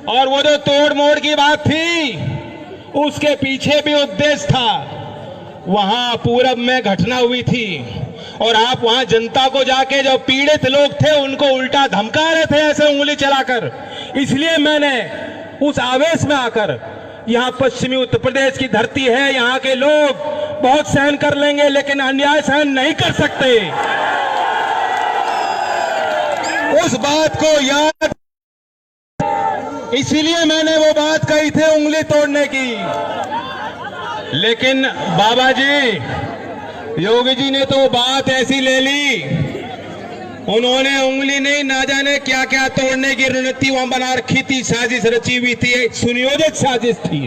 और वो जो तोड़ मोड़ की बात थी, उसके पीछे भी उद्देश्य था। वहां पूरब में घटना हुई थी और आप वहां जनता को जाके जो पीड़ित लोग थे उनको उल्टा धमका रहे थे ऐसे उंगली चलाकर। इसलिए मैंने उस आवेश में आकर, यहाँ पश्चिमी उत्तर प्रदेश की धरती है, यहाँ के लोग बहुत सहन कर लेंगे लेकिन अन्याय सहन नहीं कर सकते, उस बात को याद, इसीलिए मैंने वो बात कही थी उंगली तोड़ने की। लेकिन बाबा जी, योगी जी ने तो बात ऐसी ले ली, उन्होंने उंगली नहीं ना जाने क्या क्या तोड़ने की रणनीति वहां बना रखी थी, साजिश रची हुई थी, एक सुनियोजित साजिश थी।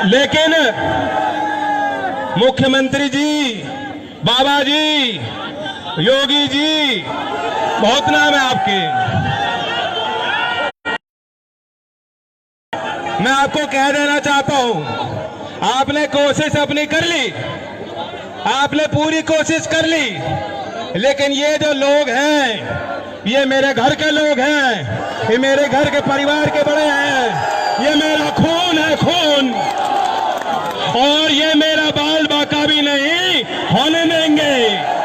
लेकिन मुख्यमंत्री जी, बाबा जी, योगी जी, बहुत नाम है आपके, मैं आपको कह देना चाहता हूं, आपने कोशिश अपनी कर ली, आपने पूरी कोशिश कर ली, लेकिन ये जो लोग हैं, ये मेरे घर के लोग हैं, ये मेरे घर के परिवार के बड़े हैं, ये मेरा खून है, खून, और ये मेरा बाल बाका भी नहीं होने देंगे।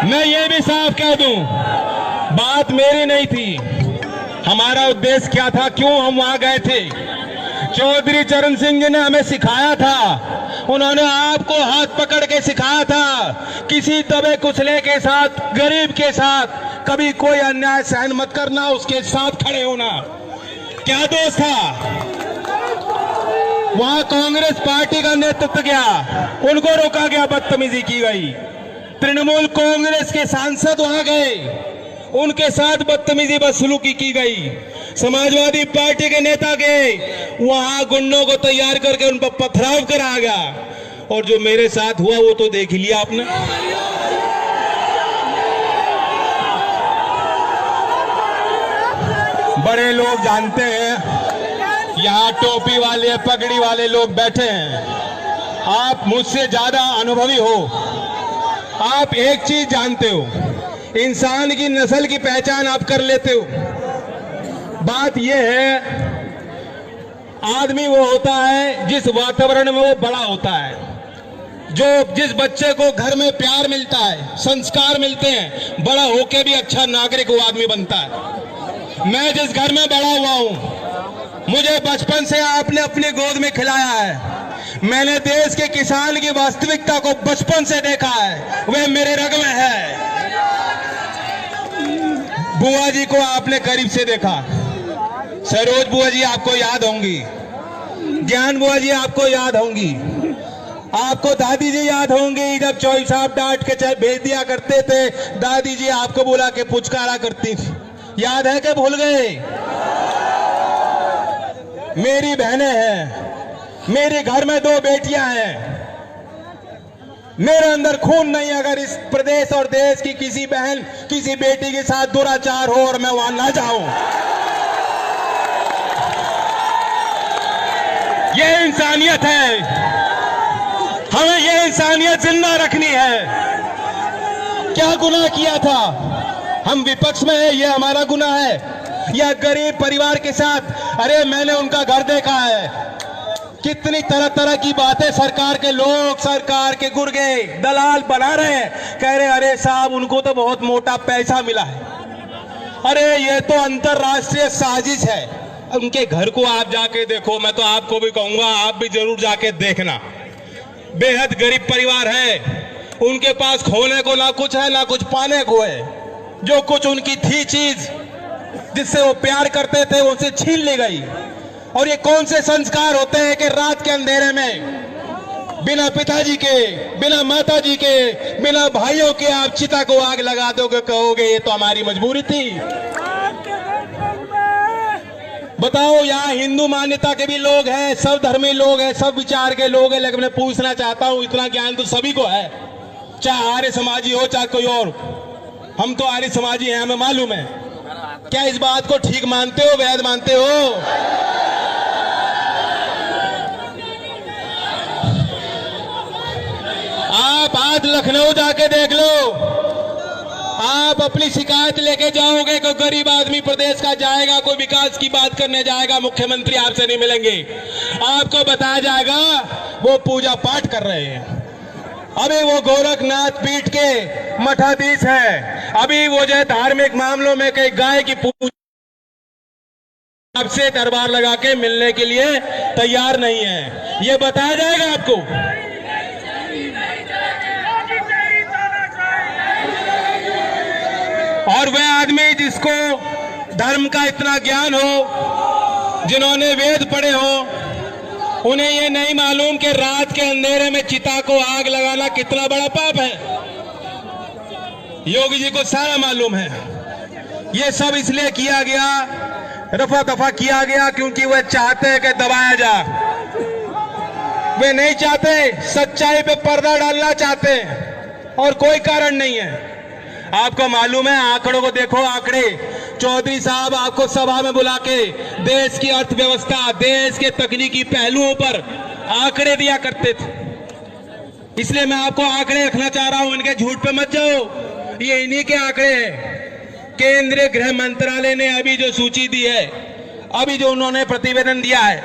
मैं ये भी साफ कह दूं, बात मेरी नहीं थी, हमारा उद्देश्य क्या था, क्यों हम वहां गए थे। चौधरी चरण सिंह जी ने हमें सिखाया था, उन्होंने आपको हाथ पकड़ के सिखाया था, किसी दबे कुचले के साथ, गरीब के साथ कभी कोई अन्याय सहन मत करना, उसके साथ खड़े होना। क्या दोष था? वहां कांग्रेस पार्टी का नेतृत्व गया, उनको रोका गया, बदतमीजी की गई। तृणमूल कांग्रेस के सांसद वहां गए, उनके साथ बदतमीजी बदसलूकी की गई। समाजवादी पार्टी के नेता गए, वहां गुंडों को तैयार करके उन पर पथराव कराया गया। और जो मेरे साथ हुआ वो तो देख लिया आपने। बड़े लोग जानते हैं, यहाँ टोपी वाले पगड़ी वाले लोग बैठे हैं, आप मुझसे ज्यादा अनुभवी हो, आप एक चीज जानते हो, इंसान की नस्ल की पहचान आप कर लेते हो। बात यह है, आदमी वो होता है जिस वातावरण में वो बड़ा होता है, जो जिस बच्चे को घर में प्यार मिलता है, संस्कार मिलते हैं, बड़ा होके भी अच्छा नागरिक वो आदमी बनता है। मैं जिस घर में बड़ा हुआ हूं, मुझे बचपन से आपने अपनी गोद में खिलाया है, मैंने देश के किसान की वास्तविकता को बचपन से देखा है, वह मेरे रग में है। बुआ जी को आपने करीब से देखा, सरोज बुआ जी आपको याद होंगी, ज्ञान बुआ जी आपको याद होंगी, आपको दादी जी याद होंगी, जब चौधरी साहब डांट के चाहे भेज दिया करते थे, दादी जी आपको बुला के पुचकारा करती थी, याद है कि भूल गए? मेरी बहनें हैं, मेरे घर में 2 बेटियां हैं, मेरे अंदर खून नहीं, अगर इस प्रदेश और देश की किसी बहन किसी बेटी के साथ दुराचार हो और मैं वहां ना जाऊं, ये इंसानियत है, हमें ये इंसानियत जिंदा रखनी है। क्या गुनाह किया था? हम विपक्ष में है, ये हमारा गुनाह है, या गरीब परिवार के साथ, अरे मैंने उनका घर देखा है, कितनी तरह तरह की बातें सरकार के लोग, सरकार के गुर्गे दलाल बना रहे हैं, कह रहे अरे साहब उनको तो बहुत मोटा पैसा मिला है। अरे ये तो अंतरराष्ट्रीय साजिश है, उनके घर को आप जाके देखो, मैं तो आपको भी कहूंगा आप भी जरूर जाके देखना। बेहद गरीब परिवार है, उनके पास खोने को ना कुछ है ना कुछ पाने को है, जो कुछ उनकी थी चीज जिससे वो प्यार करते थे उनसे छीन ली गई। और ये कौन से संस्कार होते हैं कि रात के अंधेरे में बिना पिताजी के, बिना माताजी के, बिना भाइयों के आप चिता को आग लगा दोगे, कहोगे ये तो हमारी मजबूरी थी। बताओ, यहाँ हिंदू मान्यता के भी लोग हैं, सब धर्मी लोग हैं, सब विचार के लोग हैं, लेकिन मैं पूछना चाहता हूँ, इतना ज्ञान तो सभी को है, चाहे आर्य समाजी हो चाहे कोई और, हम तो आर्य समाजी हैं, हमें मालूम है। क्या इस बात को ठीक मानते हो, वैध मानते हो? आप आज लखनऊ जाके देख लो, आप अपनी शिकायत लेके जाओगे, कोई गरीब आदमी प्रदेश का जाएगा, कोई विकास की बात करने जाएगा, मुख्यमंत्री आपसे नहीं मिलेंगे। आपको बताया जाएगा वो पूजा पाठ कर रहे हैं। अभी वो गोरखनाथ पीठ के मठाधीश है, अभी वो जो है धार्मिक मामलों में कई गाय की पूजा आपसे दरबार लगा के मिलने के लिए तैयार नहीं है। ये बताया जाएगा आपको। और वह आदमी जिसको धर्म का इतना ज्ञान हो, जिन्होंने वेद पढ़े हो, उन्हें ये नहीं मालूम कि रात के अंधेरे में चिता को आग लगाना कितना बड़ा पाप है। योगी जी को सारा मालूम है। ये सब इसलिए किया गया, रफा दफा किया गया, क्योंकि वह चाहते हैं कि दबाया जा। वे नहीं चाहते, सच्चाई पे पर्दा डालना चाहते हैं, और कोई कारण नहीं है। आपको मालूम है, आंकड़ों को देखो, आंकड़े। चौधरी साहब आपको सभा में बुला के देश की अर्थव्यवस्था, देश के तकनीकी पहलुओं पर आंकड़े दिया करते थे। इसलिए मैं आपको आंकड़े रखना चाह रहा हूं, इनके झूठ पे मत जाओ। ये इन्हीं के आंकड़े हैं। केंद्रीय गृह मंत्रालय ने अभी जो सूची दी है, अभी जो उन्होंने प्रतिवेदन दिया है,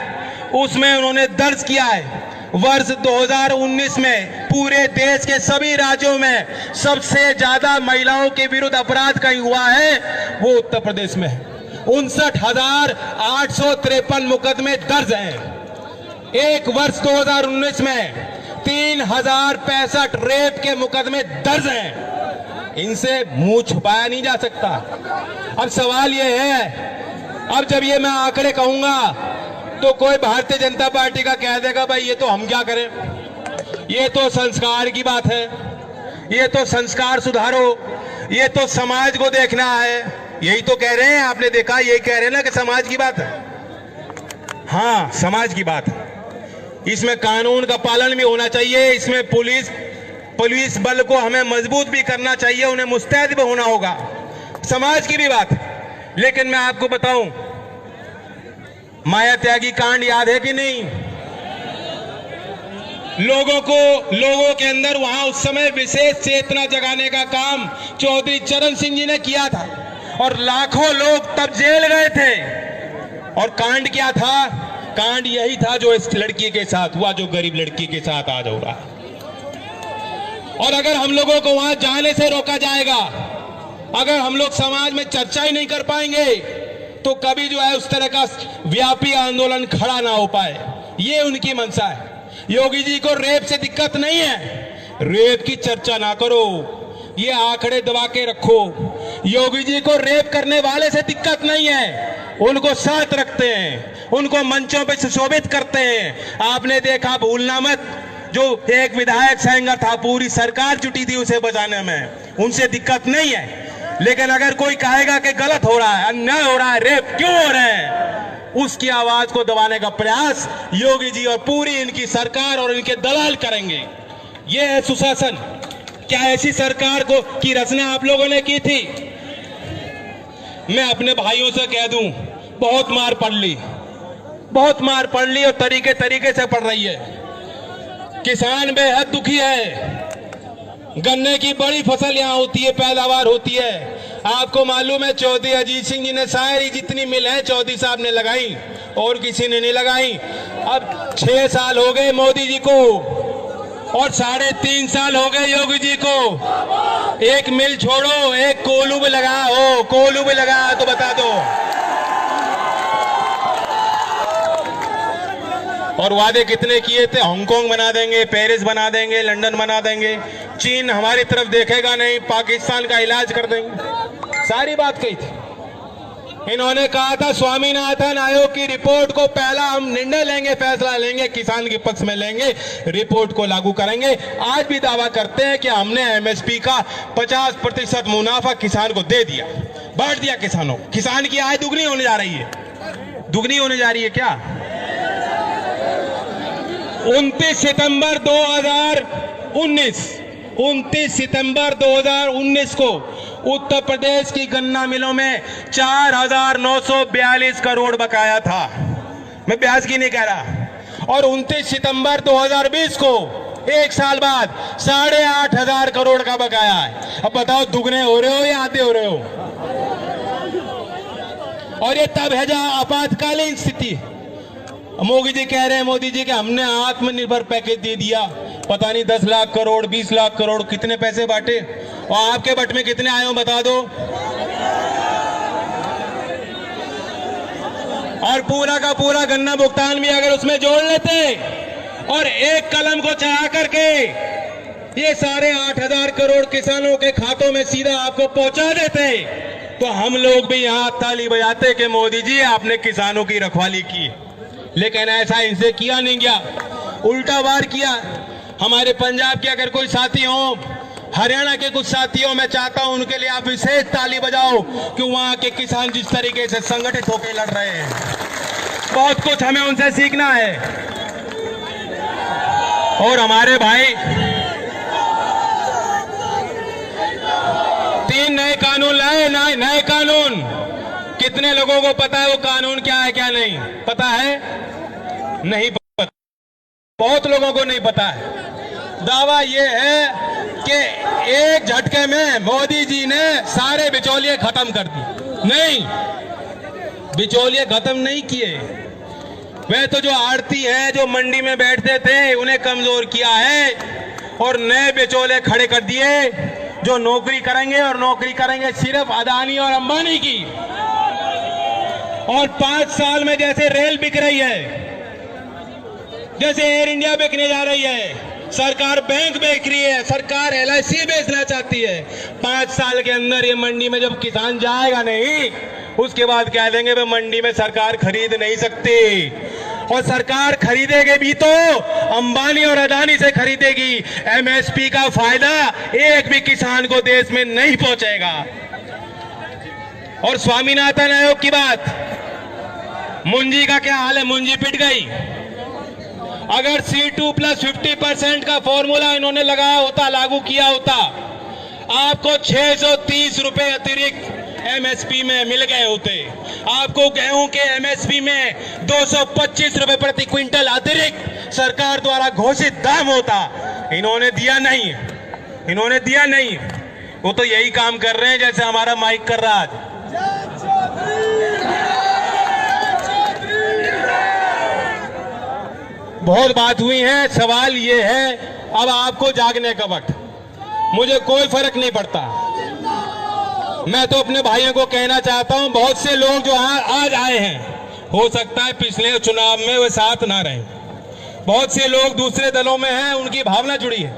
उसमें उन्होंने दर्ज किया है वर्ष 2019 में पूरे देश के सभी राज्यों में सबसे ज्यादा महिलाओं के विरुद्ध अपराध कहीं हुआ है, वो उत्तर प्रदेश में है। 59,853 मुकदमे दर्ज हैं। एक वर्ष 2019 में 3,065 रेप के मुकदमे दर्ज हैं। इनसे मुंह छुपाया नहीं जा सकता। अब सवाल यह है, अब जब ये मैं आंकड़े कहूंगा तो कोई भारतीय जनता पार्टी का कह देगा भाई ये तो हम क्या करें, ये तो संस्कार की बात है, ये तो संस्कार सुधारो, ये तो समाज को देखना है। यही तो कह रहे हैं, आपने देखा, यही कह रहे हैं ना कि समाज की बात है। हाँ, समाज की बात है। इसमें कानून का पालन भी होना चाहिए, इसमें पुलिस बल को हमें मजबूत भी करना चाहिए, उन्हें मुस्तैद भी होना होगा, समाज की भी बात। लेकिन मैं आपको बताऊं, माया त्यागी कांड याद है कि नहीं? लोगों के अंदर वहां उस समय विशेष चेतना जगाने का काम चौधरी चरण सिंह जी ने किया था, और लाखों लोग तब जेल गए थे। और कांड क्या था? कांड यही था जो इस लड़की के साथ हुआ, जो गरीब लड़की के साथ आज हो रहा है। और अगर हम लोगों को वहां जाने से रोका जाएगा, अगर हम लोग समाज में चर्चा ही नहीं कर पाएंगे, तो कभी जो है उस तरह का व्यापी आंदोलन खड़ा ना हो पाए। ये उनकी मंशा है। योगी जी को रेप से दिक्कत नहीं है, रेप की चर्चा ना करो, ये आंकड़े दबा के रखो। योगी जी को रेप करने वाले से दिक्कत नहीं है, उनको साथ रखते हैं, उनको मंचों पे सुशोभित करते हैं। आपने देखा, भूलना मत, जो एक विधायक सेंगर था, पूरी सरकार जुटी थी उसे बचाने में, उनसे दिक्कत नहीं है। लेकिन अगर कोई कहेगा कि गलत हो रहा है, अन्याय हो रहा है, रेप क्यों हो रहे हैं, उसकी आवाज को दबाने का प्रयास योगी जी और पूरी इनकी सरकार और इनके दलाल करेंगे। ये है सुशासन। क्या ऐसी सरकार की रचना आप लोगों ने की थी? मैं अपने भाइयों से कह दूं, बहुत मार पड़ ली, बहुत मार पड़ ली, और तरीके तरीके से पड़ रही है। किसान बेहद दुखी है। गन्ने की बड़ी फसल यहाँ होती है, पैदावार होती है। आपको मालूम है, चौधरी अजीत सिंह जी ने सारी जितनी मिल है चौधरी साहब ने लगाई, और किसी ने नहीं लगाई। अब 6 साल हो गए मोदी जी को, और 3.5 साल हो गए योगी जी को। एक मिल छोड़ो, एक कोल्हू भी लगा हो, कोल्हू भी लगा तो बता दो। और वादे कितने किए थे? हांगकांग बना देंगे, पेरिस बना देंगे, लंदन बना देंगे, चीन हमारी तरफ देखेगा नहीं, पाकिस्तान का इलाज कर देंगे, सारी बात कही थी। इन्होंने कहा था स्वामीनाथन आयोग की रिपोर्ट को पहला हम निर्णय लेंगे, फैसला लेंगे, किसान के पक्ष में लेंगे, रिपोर्ट को लागू करेंगे। आज भी दावा करते हैं कि हमने एमएसपी का 50% मुनाफा किसान को दे दिया, बांट दिया किसानों। किसान की आय दुगनी होने जा रही है, दुगनी होने जा रही है। क्या 29 सितंबर 2019 को उत्तर प्रदेश की गन्ना मिलों में 4,942 करोड़ बकाया था। मैं ब्याज की नहीं कह रहा। और 29 सितंबर 2020 को 1 साल बाद 8,500 करोड़ का बकाया है। अब बताओ दुगने हो रहे हो या आधे हो रहे हो? और ये तब है जहां आपातकालीन स्थिति। मोदी जी कह रहे हैं, मोदी जी के हमने आत्मनिर्भर पैकेज दे दिया, पता नहीं 10 लाख करोड़ 20 लाख करोड़ कितने पैसे बांटे, और आपके बट में कितने आए हो बता दो। और पूरा का पूरा गन्ना भुगतान भी अगर उसमें जोड़ लेते और एक कलम को चढ़ा करके ये 8,500 करोड़ किसानों के खातों में सीधा आपको पहुंचा देते, तो हम लोग भी यहां ताली बजाते कि मोदी जी आपने किसानों की रखवाली की। लेकिन ऐसा इनसे किया नहीं गया, उल्टा वार किया। हमारे पंजाब के अगर कोई साथी हो, हरियाणा के कुछ साथी हो, मैं चाहता हूं उनके लिए आप विशेष ताली बजाओ कि वहां के किसान जिस तरीके से संगठित होकर लड़ रहे हैं। बहुत कुछ हमें उनसे सीखना है। और हमारे भाई 3 नए कानून लाए, नए कानून। कितने लोगों को पता है वो कानून क्या है क्या नहीं पता है? नहीं पता, बहुत लोगों को नहीं पता है। दावा ये है कि एक झटके में मोदी जी ने सारे बिचौलिए खत्म कर दिए। नहीं, बिचौलिए खत्म नहीं किए। वे तो जो आड़ती है, जो मंडी में बैठते थे, उन्हें कमजोर किया है और नए बिचौले खड़े कर दिए जो नौकरी करेंगे, और नौकरी करेंगे सिर्फ अदानी और अंबानी की। और 5 साल में जैसे रेल बिक रही है, जैसे एयर इंडिया बिकने जा रही है, सरकार बैंक बेच रही है, सरकार LIC बेचना चाहती है, 5 साल के अंदर ये मंडी में जब किसान जाएगा नहीं, उसके बाद कह देंगे वे मंडी में सरकार खरीद नहीं सकती। और सरकार खरीदेगी भी तो अंबानी और अदानी से खरीदेगी। MSP का फायदा एक भी किसान को देश में नहीं पहुंचेगा। और स्वामीनाथन आयोग की बात, मुंजी का क्या हाल है? मुंजी पिट गई। अगर C2 + 50% का फॉर्मूला इन्होंने लगाया होता, लागू किया होता, आपको 630 रुपए अतिरिक्त MSP में मिल गए होते। आपको गेहूं के MSP में 225 रुपए प्रति क्विंटल अतिरिक्त सरकार द्वारा घोषित दाम होता। इन्होंने दिया नहीं, इन्होंने दिया नहीं। वो तो यही काम कर रहे हैं जैसे हमारा माइक कर रहा है। बहुत बात हुई है, सवाल ये है अब आपको जागने का वक्त। मुझे कोई फर्क नहीं पड़ता। मैं तो अपने भाइयों को कहना चाहता हूं, बहुत से लोग जो आज आए हैं, हो सकता है पिछले चुनाव में वे साथ ना रहे। बहुत से लोग दूसरे दलों में हैं, उनकी भावना जुड़ी है,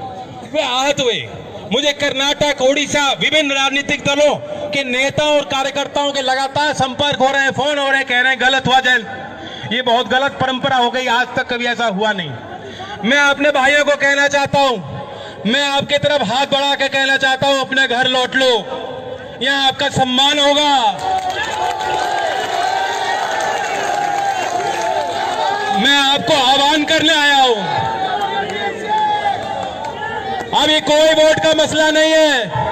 वे आहत हुए। मुझे कर्नाटक, ओडिशा, विभिन्न राजनीतिक दलों के नेताओं और कार्यकर्ताओं के लगातार संपर्क हो रहे हैं, फोन हो रहे हैं, कह रहे हैं गलत हुआ जैन, ये बहुत गलत परंपरा हो गई, आज तक कभी ऐसा हुआ नहीं। मैं अपने भाइयों को कहना चाहता हूं, मैं आपके तरफ हाथ बढ़ा के कहना चाहता हूं, अपने घर लौट लो, यहां आपका सम्मान होगा। मैं आपको आह्वान करने आया हूं। अभी कोई वोट का मसला नहीं है,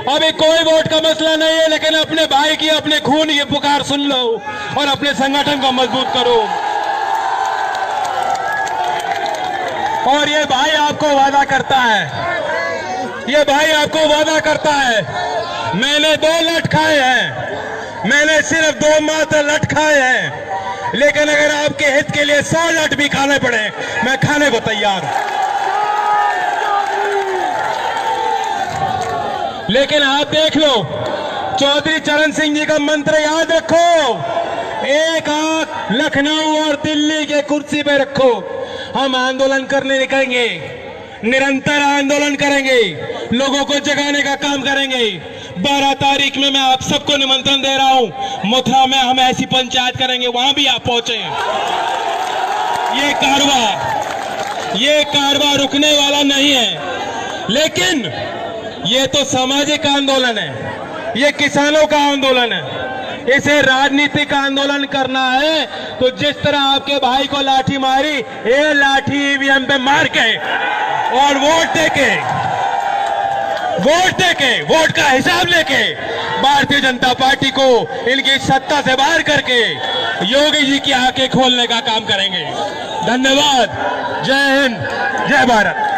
अभी कोई वोट का मसला नहीं है, लेकिन अपने भाई की, अपने खून की पुकार सुन लो और अपने संगठन को मजबूत करो। और ये भाई आपको वादा करता है, ये भाई आपको वादा करता है, मैंने 2 लठ खाए हैं, मैंने सिर्फ 2 मात्र लठ खाए हैं, लेकिन अगर आपके हित के लिए 100 लठ भी खाने पड़े, मैं खाने को तैयार हूं। लेकिन आप देख लो, चौधरी चरण सिंह जी का मंत्र याद रखो, एक आंख लखनऊ और दिल्ली के कुर्सी पे रखो। हम आंदोलन करने निकलेंगे, निरंतर आंदोलन करेंगे, लोगों को जगाने का काम करेंगे। 12 तारीख में मैं आप सबको निमंत्रण दे रहा हूं, मथुरा में हम ऐसी पंचायत करेंगे, वहां भी आप पहुंचे। ये कारवां रुकने वाला नहीं है, लेकिन ये तो सामाजिक आंदोलन है, ये किसानों का आंदोलन है। इसे राजनीतिक आंदोलन करना है तो जिस तरह आपके भाई को लाठी मारी, ये लाठी ईवीएम पे मार के और वोट देके वोट का हिसाब लेके भारतीय जनता पार्टी को इनकी सत्ता से बाहर करके योगी जी की आंखें खोलने का काम करेंगे। धन्यवाद। जय हिंद, जय भारत।